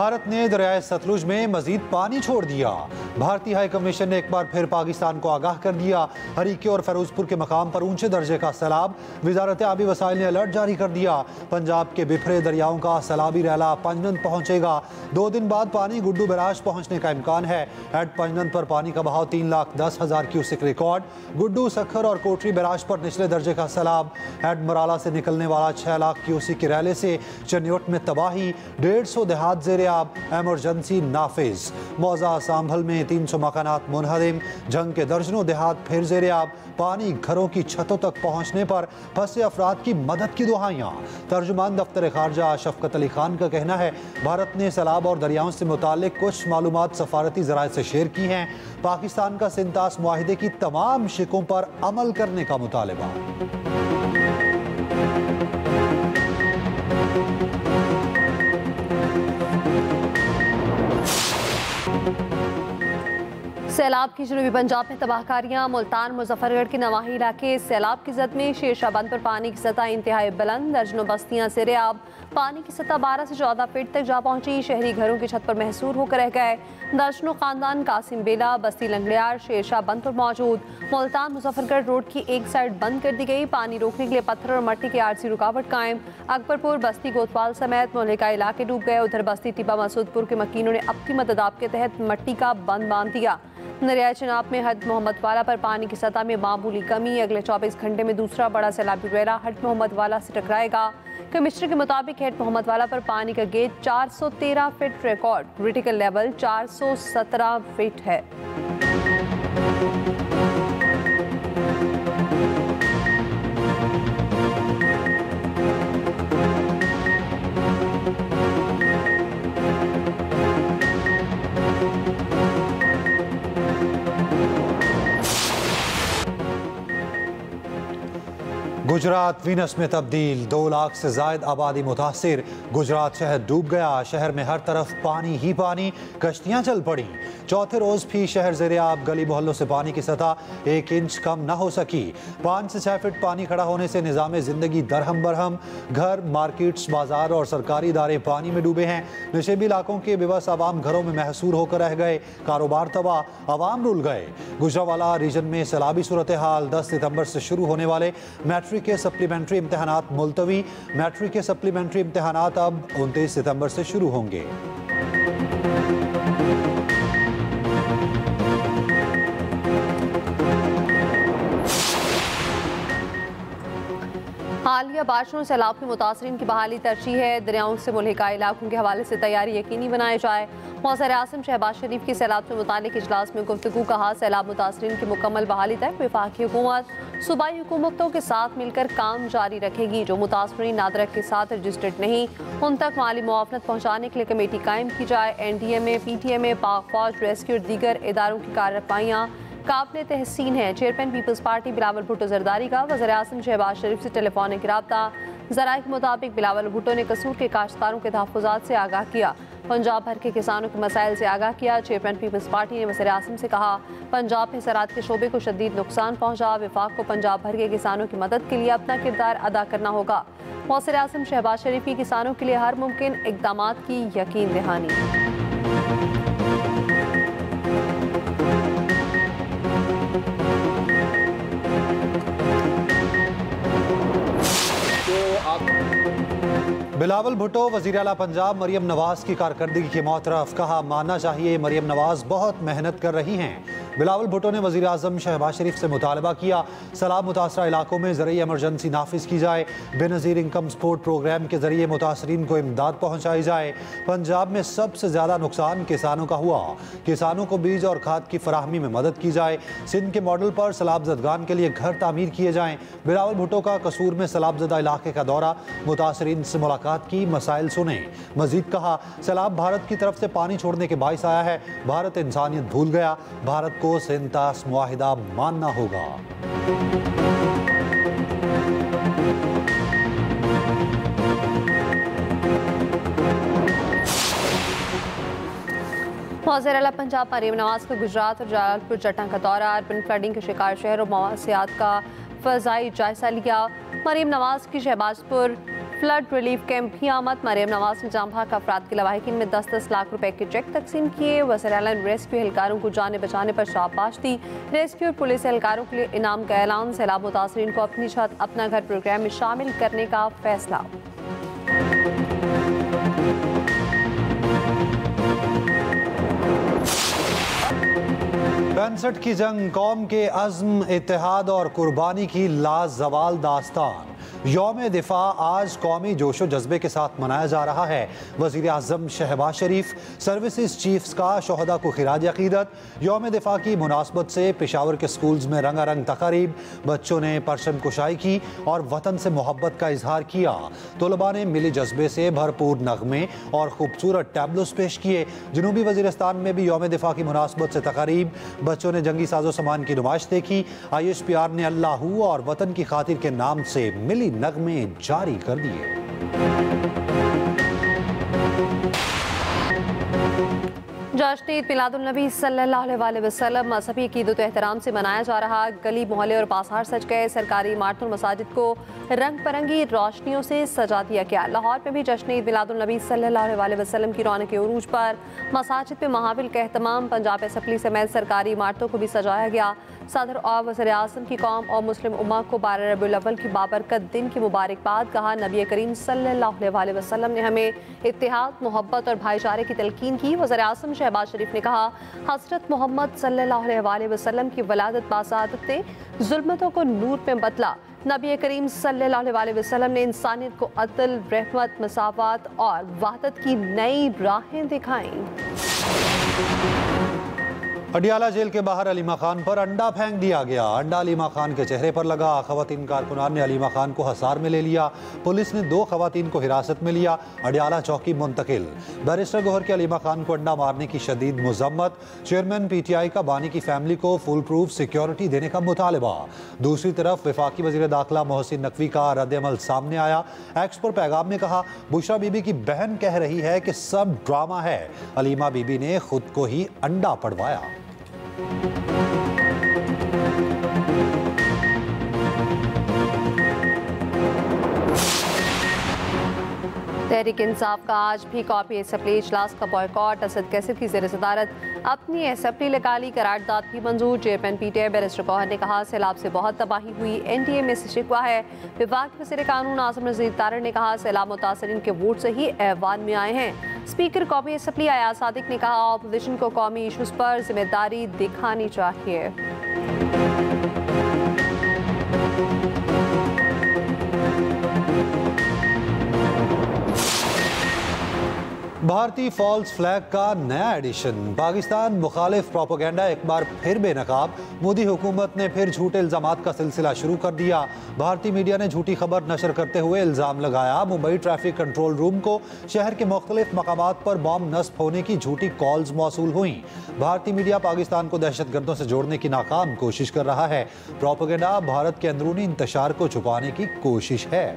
भारत ने दरियाए सतलुज में मजीद पानी छोड़ दिया। भारतीय हाई कमीशन ने एक बार फिर पाकिस्तान को आगाह कर दिया। हरीके और फिरोजपुर के मकाम पर ऊंचे दर्जे का सैलाब। वजारत आबी वसाइल ने अलर्ट जारी कर दिया। पंजाब के बिखरे दरियाओं का सैलाबी रैला पंजनंद पहुंचेगा। 2 दिन बाद पानी गुड्डू बैराज पहुंचने का इम्कान है। एट पंजनंद पर पानी का बहाव 3,10,000 क्यूसेक रिकॉर्ड। गुड्डू, सखर और कोटरी बैराज पर निचले दर्जे का सैलाब। एट मराला से निकलने वाला 6 लाख क्यूसेक के रैले से चन्योट में तबाही। 150 देहात जेरे आब, एमरजेंसी नाफिज। मौजा सांभल में 300 मकानात मुनहदिम। जंग के दर्जनों देहात फिर जेरे आब। पानी घरों की छतों तक पहुंचने पर फंसे अफराद की मदद की दुहाइयां। तर्जुमान दफ्तर खारजा शफकत अली खान का कहना है, भारत ने सैलाब और दरियाओं से मुताल्लिक कुछ मालूमात सफारती ज़राए से शेयर की हैं। पाकिस्तान का सिंतास मुआहिदे की तमाम शिकों पर अमल करने का मुतालबा। सैलाब की जनूबी पंजाब में तबाहकारियां। मुल्तान मुजफ्फरगढ़ के नवाही इलाके सैलाब की जद में शेरशाह बंद पर पानी की सतह इंतहाई बुलंद। दर्जनों बस्तियां सिरे आब। पानी की सतह 12 से 14 फीट तक जा पहुंची। शहरी घरों की छत पर महसूर होकर रह गए। दर्जनों खानदान कासिम बेला, बस्ती लंगड़ियार, शेरशाह बंद पर मौजूद। मुल्तान मुजफ्फरगढ़ रोड की एक साइड बंद कर दी गई। पानी रोकने के लिए पत्थर और मट्टी की आरसी रुकावट कायम। अकबरपुर, बस्ती कोतवाल समेत मुहल्लिका इलाके डूब गए। उधर बस्ती टिब्बा मसूदपुर के मकीनों ने अपनी मदद आप के तहत मट्टी का बंद बांध दिया। दरियाए चिनाब में हद मोहम्मद वाला पर पानी की सतह में मामूली कमी। अगले 24 घंटे में दूसरा बड़ा सैलाबी रैला हट मोहम्मद वाला से टकराएगा। कमिश्नर के मुताबिक हेड मोहम्मद वाला पर पानी का gauge 413 feet record. Critical level 417 feet है। गुजरात वीनस में तब्दील। 2 लाख से जायद आबादी मुतासिर। गुजरात शहर डूब गया। शहर में हर तरफ पानी ही पानी। कश्तियां चल पड़ी। चौथे रोज भी शहर ज़ेरे आब। गली मोहल्लों से पानी की सतह 1 इंच कम न हो सकी। 5 से 6 फीट पानी खड़ा होने से निज़ाम जिंदगी दरहम बरहम। घर, मार्केट्स, बाजार और सरकारी इदारे पानी में डूबे हैं। नशेबी इलाकों के बेबस आवाम घरों में महसूर होकर रह गए। कारोबार तबाह, आवाम रुल गए। गुजरावाला रीजन में सैलाबी सूरत हाल। 10 सितंबर से शुरू होने वाले मैट्रिक के सप्लीमेंट्री इम्तहानात मुलतवी। मैट्रिक के सप्लीमेंट्री इम्तहानात अब 29 सितंबर से शुरू होंगे। हालिया बारिशों सैलाब के मुतासरीन की बहाली तरजीह है। दरियाओं से मुल्हिका इलाकों के हवाले से तैयारी यकीनी बनाई जाए। मौसर आसिम शहबाज शरीफ की सैलाब से मुतालिक इजलास में गुफ्तगू। कहा, सैलाब मुतासरीन की मुकम्मल बहाली तक वफाकी हुकूमत सूबाई हुकूमतों के साथ मिलकर काम जारी रखेगी। जो मुतासरीन नादरक के साथ रजिस्टर्ड नहीं, उन तक माली मुआवनत पहुँचाने के लिए कमेटी कायम की जाए। NDMA, PTMA, पाक फौज, रेस्क्यू और दीगर इदारों की कार्रवाइयाँ काबिल तहसीन है। चेयरमैन पीपल्स पार्टी बिलावल भुट्टो जरदारी का वज़ीर आज़म शहबाज शरीफ से टेलीफोनिक रब्ता। ज़राए के मुताबिक बिलावल भुट्टो ने कसूर के काश्तकारों के तहफ़्फ़ुज़ात से आगाह किया। पंजाब भर के किसानों के मसाइल से आगाह किया। चेयरमैन पीपल्स पार्टी ने वज़ीर आज़म से कहा, पंजाब में ज़राअत के शोबे को शदीद नुकसान पहुँचा। विफाक को पंजाब भर के किसानों की मदद के लिए अपना किरदार अदा करना होगा। वज़ीर आज़म शहबाज शरीफ की किसानों के लिए हर मुमकिन इक़दामात की यकीन दहानी। बिलावल भुट्टो वज़ीर आला पंजाब मरियम नवाज की कारकर्दगी के मौतरफ। कहा, मानना चाहिए मरियम नवाज बहुत मेहनत कर रही हैं। बिलावल भुट्टो ने वज़ीर आज़म शहबाज शरीफ से मुतालबा किया, सैलाब मुतासरा इलाकों में ज़रूरी एमरजेंसी नाफिज की जाए। बेनज़ीर इनकम सपोर्ट प्रोग्राम के जरिए मुतासरीन को इमदाद पहुँचाई जाए। पंजाब में सबसे ज़्यादा नुकसान किसानों का हुआ। किसानों को बीज और खाद की फराहमी में मदद की जाए। सिंध के मॉडल पर सैलाब ज़दगान के लिए घर तामीर किए जाएँ। बिलावल भुट्टो का कसूर में सैलाब ज़दा इलाके का दौरा। मुतासरीन से मुलाकात की, मसाइल सुने। मजीद कहा, सैलाब भारत की तरफ से पानी छोड़ने के बाइस आया है। भारत इंसानियत भूल गया। भारत को सिंतास मुआहिदा मानना होगा। वज़ीर आला पंजाब मरियम नवाज का गुजरात और जलालपुर जट्टा का दौरा। अर्बन फ्लडिंग के शिकार शहर और मवासियात का फ़ज़ाई जायजा लिया। मरियम नवाज की शहबाजपुर फ्लड रिलीफ कैंप भी आमद। मरियम नवाज ने जामभा का अफराद के लवाहिकीन में 10-10 लाख रुपए के चेक तकसीम किए। वज़ीर-ए-आला ने रेस्क्यू एहलकारों को जाने बचाने पर शाबाश दी। रेस्क्यू और पुलिस एहलकारों के लिए इनाम का ऐलान। सैलाब मुतासरीन को अपनी छत अपना घर प्रोग्राम में शामिल करने का फैसला। 65 की जंग कौम के अज़्म, इत्तेहाद और कुर्बानी की लाजवाल दास्तान। यौम दिफा आज कौमी जोशो जज्बे के साथ मनाया जा रहा है। वज़ीर आज़म शहबाज शरीफ, सर्विसेज चीफ्स का शोहदा को खिराज अक़ीदत। यौम दिफा की मुनासबत से पेशावर के स्कूल्स में रंगारंग तक़रीब, बच्चों ने परचम कुशाई की और वतन से मोहब्बत का इजहार किया। तलबा ने मिली जज्बे से भरपूर नगमे और खूबसूरत टैबलोस पेश किए। जनूबी वज़ीरिस्तान में भी यौम दिफा की मुनासबत से तक़रीब, बच्चों ने जंगी साजो सामान की नुमाइश देखी। ISPR ने अल्लाह और वतन की खातिर के नाम से मिली नगमे जारी कर दिए। जश्न ईद मिलादुन्नबी सल्लल्लाहु अलैहि वसल्लम मजहबी अक़ीदत व एहतराम से मनाया जा रहा। गली मोहल्ले और बाजार सज गए। सरकारी इमारतों और मसाजिद को रंग बिरंगी रोशनियों से सजा दिया गया। लाहौर में भी जश्न ईद मिलादुन्नबी सल्लल्लाहु अलैहि वसल्लम की रौनक उरूज पर मसाजिद में महाविल का एहतमाम। पंजाब असम्बली समेत सरकारी इमारतों को भी सजाया गया। सदर और वज़ीर आज़म की कौम और मुस्लिम उम्मा को 12 रबीउल अव्वल की बाबरकत दिन की मुबारकबाद। कहा, नबी करीम सल्लल्लाहु अलैहि वसल्लम ने हमें इत्तेहाद, मोहब्बत और भाईचारे की तलकीन की। वज़ीर आज़म शहबाज शरीफ ने कहा, हज़रत मोहम्मद सल्लल्लाहु अलैहि वसल्लम की वलादत बासादत ने ज़ुल्मतों को नूर में बदला। नबी करीम सल्लल्लाहु अलैहि वसल्लम ने इंसानियत को अदल, रहमत, मसावत और वहदत की नई राहें दिखाईं। अडियाला जेल के बाहर अलीमा खान पर अंडा फेंक दिया गया। अंडा अलीमा खान के चेहरे पर लगा। खवातीन कारकुनान ने अलीमा खान को हसार में ले लिया। पुलिस ने 2 खवातीन को हिरासत में लिया। अडियाला चौकी मुंतकिल। बैरिस्टर गौहर के अलीमा खान को अंडा मारने की शदीद मुजम्मत। चेयरमैन PTI का बानी की फैमिली को फुल प्रूफ सिक्योरिटी देने का मुतालबा। दूसरी तरफ वफाकी वज़ीर दाखिला मोहसिन नकवी का रद्द-ए-अमल सामने आया। एक्स पर पैगाम में कहा, बुशरा बीबी की बहन कह रही है कि सब ड्रामा है। अलीमा बीबी ने खुद को ही अंडा पड़वाया। तहरीक इंसाफ का आज भी कॉपी असम्बली इजलास का बॉयकॉट। असद कैसर की ज़ेर सदारत अपनी असम्बली लगाली। करारदाद भी मंजूर। चेयरमैन PTI बैरिस्टर गौहर ने कहा, सैलाब से बहुत तबाही हुई, NTA में से शिकवा है। विभाग वज़ीर कानून आज़म नज़ीर तारड़ ने कहा, सैलाब मुतासरीन के वोट से ही ऐवान में आए हैं। स्पीकर कौमी असम्बली अयाज सादिक ने कहा, ऑपोजिशन को कौमी इशूज़ पर जिम्मेदारी दिखानी चाहिए। भारतीय फॉल्स फ्लैग का नया एडिशन। पाकिस्तान मुखालिफ प्रोपेगेंडा एक बार फिर बेनकाब। मोदी हुकूमत ने फिर झूठे इल्जामात का सिलसिला शुरू कर दिया। भारतीय मीडिया ने झूठी खबर नशर करते हुए इल्ज़ाम लगाया, मुंबई ट्रैफिक कंट्रोल रूम को शहर के मुख्तलिफ मकामात पर बॉम्ब नस्ब होने की झूठी कॉल्स मौसूल हुई। भारतीय मीडिया पाकिस्तान को दहशतगर्दों से जोड़ने की नाकाम कोशिश कर रहा है। प्रोपेगेंडा भारत के अंदरूनी इंतशार को छुपाने की कोशिश है।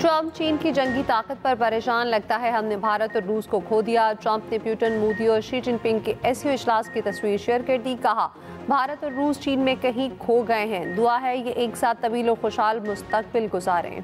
ट्रंप चीन की जंगी ताकत पर परेशान। लगता है हमने भारत और रूस को खो दिया। ट्रंप ने पुतिन, मोदी और शी जिनपिंग के SCO इजलास की तस्वीर शेयर कर दी। कहा, भारत और रूस चीन में कहीं खो गए हैं। दुआ है ये एक साथ तवील और खुशहाल मुस्तकबिल गुजारें।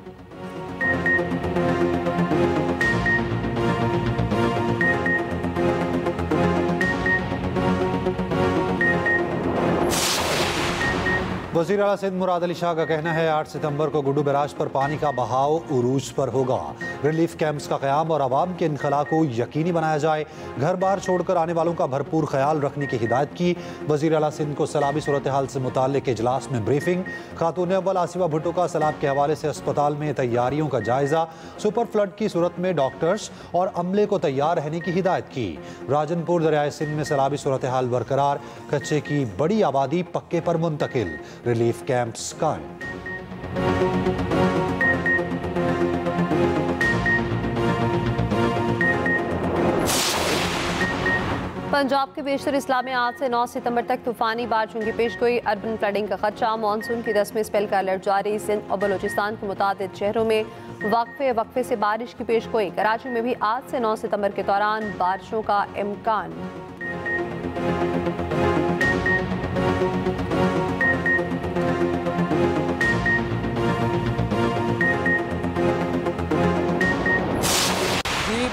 वज़ीर आला सिंध मुराद अली शाह का कहना है, 8 सितंबर को गुड्डू बैराज पर पानी का बहाव उरूज पर होगा। रिलीफ कैंप्स का क़याम और आवाम के इनखला को यकीनी बनाया जाए। घर बार छोड़कर आने वालों का भरपूर ख्याल रखने की हिदायत की। वज़ीर आला सिंध को सैलाबी सूरत हाल से मुताल्लिक़ इजलास में ब्रीफिंग। खातून अव्वल आसिफा भुट्टो का सैलाब के हवाले से अस्पताल में तैयारियों का जायजा। सुपर फ्लड की सूरत में डॉक्टर्स और अमले को तैयार रहने की हिदायत की। राजनपुर दरियाए सिंध में सैलाबी सूरत हाल बरकरार। कच्चे की बड़ी आबादी पक्के पर मुंतकिल। रिलीफ कैंप्स कायम। पंजाब के बेशतर इस्ला में आज से 9 सितंबर तक तूफानी बारिशों की पेशगोई। अर्बन फ्लडिंग का खदशा। मानसून की 10वें स्पेल का अलर्ट जारी। सिंध और बलूचिस्तान के मुतादिद शहरों में वक्फे से बारिश की पेशगोई। कराची में भी आज से 9 सितंबर के दौरान बारिशों का इम्कान।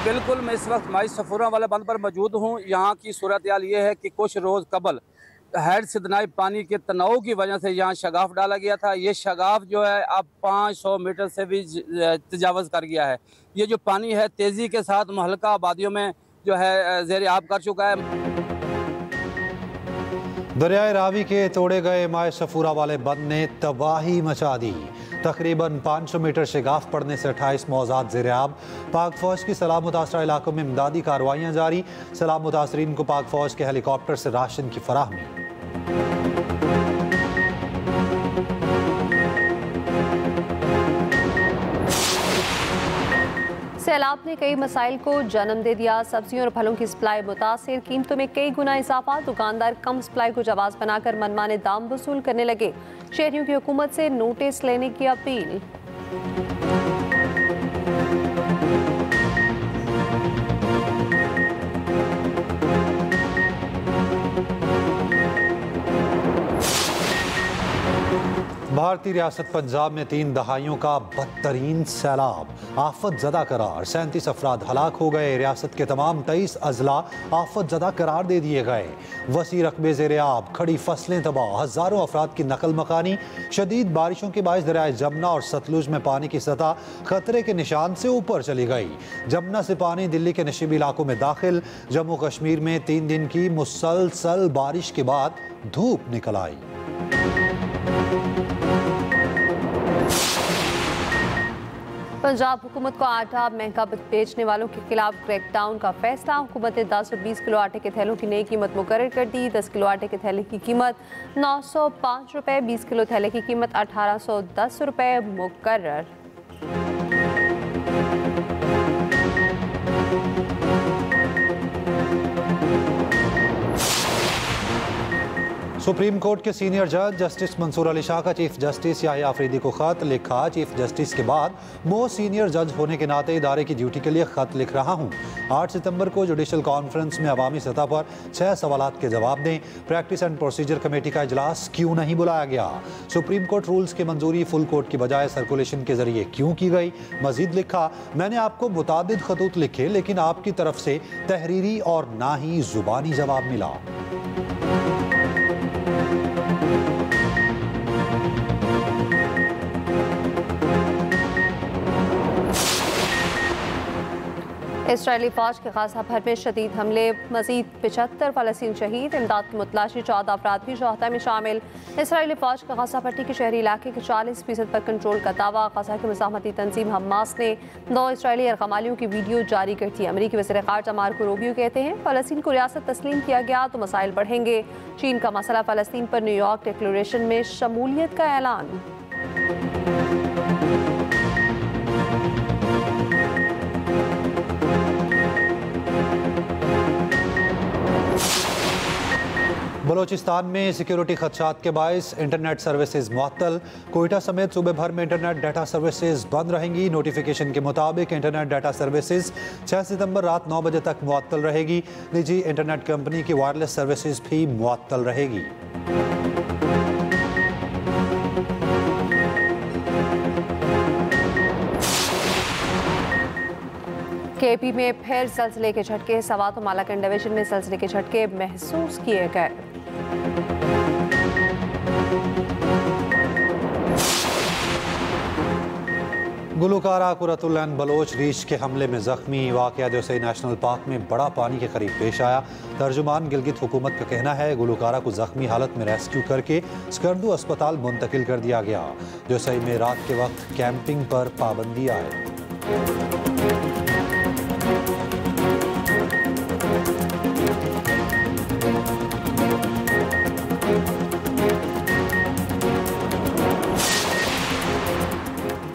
बिल्कुल, मैं इस वक्त माई सफूरा वाला बंद पर मौजूद हूँ। यहाँ की सूरत हाल ये है कि कुछ रोज़ कबल हैड सिदनाई पानी के तनाव की वजह से यहाँ शगाफ डाला गया था। ये शगाफ जो है अब 500 मीटर से भी तजावज़ कर गया है। ये जो पानी है तेज़ी के साथ मुहल्का आबादियों में जो है ज़ेर आब कर चुका है। दरियाए रावी के तोड़े गए माए सफूरा वाले बंद ने तबाही मचा दी। तकरीबन 500 मीटर शगाफ पड़ने से 28 मौज़ात ज़ेर-ए-आब। पाक फ़ौज की सलाह मुतासरा इलाकों में इमदादी कार्रवाइयाँ जारी। सलाह मुतासरीन को पाक फ़ौज के हेलीकॉप्टर से राशन की फराहमी। सैलाब ने कई मसाइल को जन्म दे दिया। सब्जियों और फलों की सप्लाई मुतासिर, कीमतों में कई गुना इजाफा। दुकानदार कम सप्लाई को जवाब बनाकर मनमाने दाम वसूल करने लगे। शहरियों की हुकूमत से नोटिस लेने की अपील। भारतीय रियासत पंजाब में 3 दहाइयों का बदतरीन सैलाब आफत ज़दा करार। 37 अफराद हलाक हो गए। रियासत के तमाम 23 अजला आफत ज़दा करार दे दिए गए। वसी रकबे ज़ेर-ए-आब, खड़ी फसलें तबाह, हज़ारों अफराद की नकल मकानी। शदीद बारिशों के बायस दरियाए जमुना और सतलुज में पानी की सतह खतरे के निशान से ऊपर चली गई। जमुना से पानी दिल्ली के नशीबी इलाकों में दाखिल। जम्मू कश्मीर में 3 दिन की मुसलसल बारिश के बाद धूप निकल आई। पंजाब हुकूमत को आटा महंगा बेचने वालों के खिलाफ क्रैकडाउन का फैसला। हुकूमत ने 1020 किलो आटे के थैलों की नई कीमत मुकर्रर कर दी। 10 किलो आटे के थैले की कीमत 905 रुपये, 20 किलो थैले की कीमत 1810 रुपये मुकर्रर। सुप्रीम कोर्ट के सीनियर जज जस्टिस मंसूर अली शाह का चीफ जस्टिस याहिया अफरीदी को खत लिखा। चीफ जस्टिस के बाद मोस्ट सीनियर जज होने के नाते इदारे की ड्यूटी के लिए खत लिख रहा हूँ। 8 सितंबर को जुडिशल कॉन्फ्रेंस में अवामी सतह पर 6 सवालात के जवाब दें। प्रैक्टिस एंड प्रोसीजर कमेटी का इजलास क्यों नहीं बुलाया गया? सुप्रीम कोर्ट रूल्स की मंजूरी फुल कोर्ट की बजाय सर्कुलेशन के जरिए क्यों की गई? मजीद लिखा, मैंने आपको मुतादिद खतूत लिखे लेकिन आपकी तरफ से तहरीरी और ना ही जुबानी जवाब मिला। इसराइली फौज के गाजा भर में शदीद हमले, मजीद 75 फलस्तीन शहीद। इमदाद की मुतलाशी 14 अफराद भी शोहदा में शामिल। इसराइली फौज का गाजा पट्टी के शहरी इलाके के 40% पर कंट्रोल का दावा। गाजा की मुज़ाहमती तंजीम हमास ने 2 इसराइली यरगमालियों की वीडियो जारी कर दी। अमरीकी वज़ीर ख़ारजा मार्को रूबियो कहते हैं फ़लस्तीन को रियासत तस्लीम किया गया तो मसाइल बढ़ेंगे। चीन का मसला फ़लस्तीन पर न्यूयॉर्क डिक्लेरेशन में शमूलियत का ऐलान। बलोचिस्तान में सिक्योरिटी खदशात के बायस इंटरनेट सर्विसेज मुअत्तल। कोयटा समेत सूबे भर में इंटरनेट डाटा सर्विसेज बंद रहेंगी। नोटिफिकेशन के मुताबिक इंटरनेट डाटा सर्विसेज 6 सितंबर रात 9 बजे तक मुअत्तल रहेगी। निजी इंटरनेट कंपनी की वायरलेस सर्विसेज भी मुअत्तल रहेगी। केपी में फिर ज़लज़ले के झटके। सवात और मालाकंड डिवीजन में ज़लज़ले के झटके महसूस किए गए। गुलकारा कुरतुल एन बलोच रीछ के हमले में जख्मी। वाक़या जोसई नेशनल पार्क में बड़ा पानी के करीब पेश आया। तर्जुमान गिलगित हुकूमत का कहना है गुलकारा को जख्मी हालत में रेस्क्यू करके स्कर्दू अस्पताल मुंतकिल कर दिया गया। जोसई में रात के वक्त कैंपिंग पर पाबंदी आए।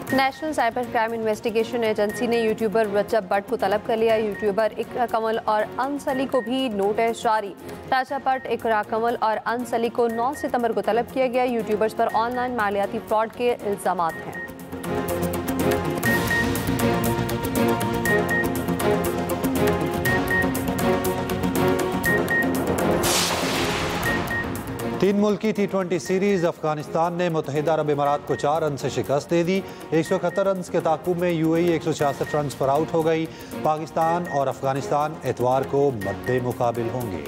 National cyber crime investigation agency ने यूट्यूबर रजब भट्ट को तलब कर लिया। यूट्यूबर इकरा कमल और अनसली को भी नोटिस जारी। रजब भट्ट, इकरा कमल और अनसली को 9 सितंबर को तलब किया गया। यूट्यूबर्स पर ऑनलाइन मालियाती फ्रॉड के इल्जामात हैं। तीन मुल्की T20 सीरीज अफगानिस्तान ने मुत्तहिदा अरब इमारात को 4 रन से शिकस्त दे दी। 171 रन के ताकुब में UAE 166 रन पर आउट हो गई। पाकिस्तान और अफगानिस्तान एतवार को मद्दे मुकाबिल होंगे।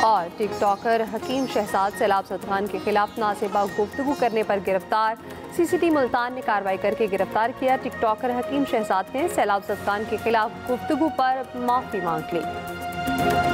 और टिकटॉकर हकीम शहजाद सैलाब सदखान के खिलाफ नासेबा गुफ्तगू करने पर गिरफ्तार। CCT मुल्तान ने कार्रवाई करके गिरफ्तार किया। टिकटॉकर हकीम शहजाद ने सैलाब सदखान के खिलाफ गुफ्तगू पर माफी मांग ली।